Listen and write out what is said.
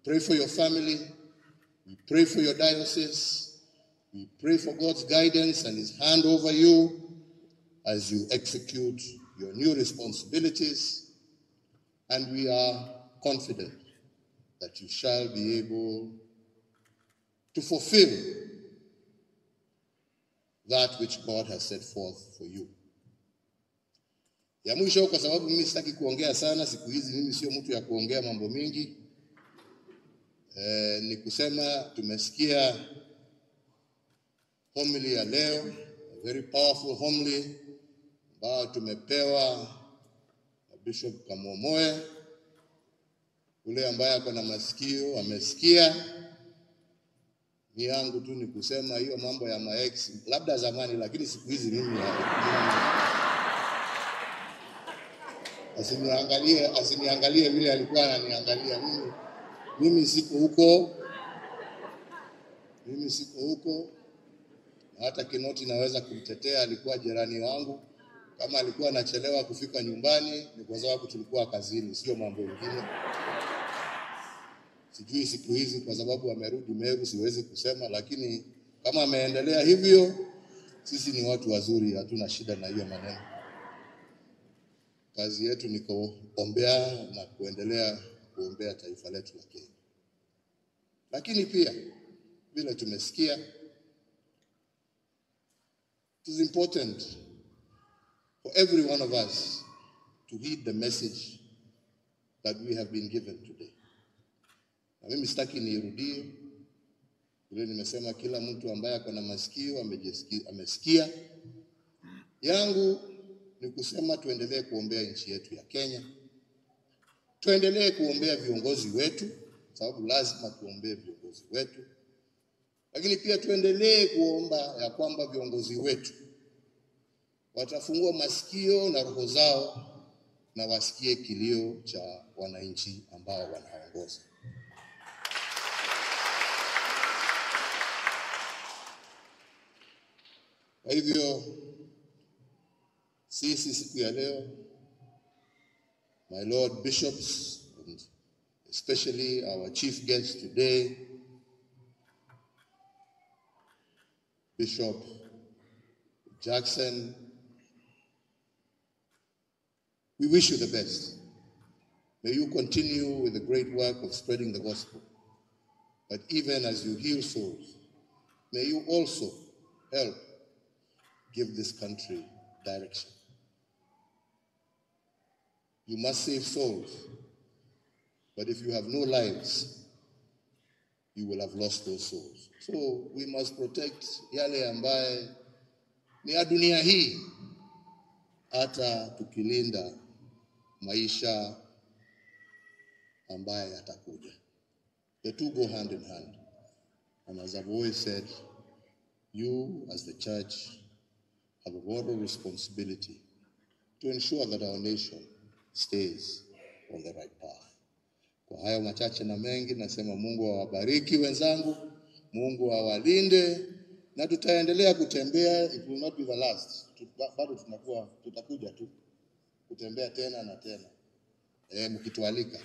pray for your family. We pray for your diocese. We pray for God's guidance and his hand over you as you execute your new responsibilities. And we are confident that you shall be able to fulfill that which God has set forth for you. Ya mwisho, kwa sababu mimi sitaki kuongea sana siku hizi, mimi sio mtu ya kuongea mambo mingi. Ni kusema tumesikia homily ya leo, a very powerful homily ambayo tumepewa na Bishop Kamomoe. Ule ambaye ako na masikio amesikia. Ni yangu tu ni kusema hiyo mambo ya maex labda zamani, lakini siku hizi mimi asiniangalie vile alikuwa ananiangalia mimi siko huko. Na hata Kinoti naweza kumtetea, alikuwa jirani wangu. Kama alikuwa anachelewa kufika nyumbani ni kwa sababu tulikuwa kazini, sio mambo mengine. Sijui siku hizi kwa sababu amerudi Meru siwezi kusema, lakini kama ameendelea hivyo, sisi ni watu wazuri, hatuna shida na hiyo maneno. Kazi yetu ni kuombea na kuendelea kuombea taifa letu la Kenya. Lakini pia vile tumesikia, it is important for every one of us to heed the message that we have been given today. Na mimi sitaki nirudie vile nimesema, kila mtu ambaye ako na masikio amesikia. Yangu ni kusema tuendelee kuombea nchi yetu ya Kenya. Tuendelee kuombea viongozi wetu, sababu lazima tuombee viongozi wetu. Lakini pia tuendelee kuomba ya kwamba viongozi wetu watafungua masikio na roho zao na wasikie kilio cha wananchi ambao wanaongoza. Kwa hivyo sisi siku ya leo, my Lord Bishops, and especially our chief guest today, Bishop Jackson, we wish you the best. May you continue with the great work of spreading the gospel. But even as you heal souls, may you also help give this country direction. You must save souls, but if you have no lives, you will have lost those souls. So we must protect yale ambaye ni ya dunia hii, hata tukilinda maisha ambaye yatakuja. The two go hand in hand. And as I've always said, you as the church have a moral responsibility to ensure that our nation stays on the right path. Kwa hayo machache na mengi nasema Mungu awabariki wenzangu, Mungu awalinde, na tutaendelea kutembea. It will not be the last. Bado tutakuja tu kutembea tena na tena. Mkitualika.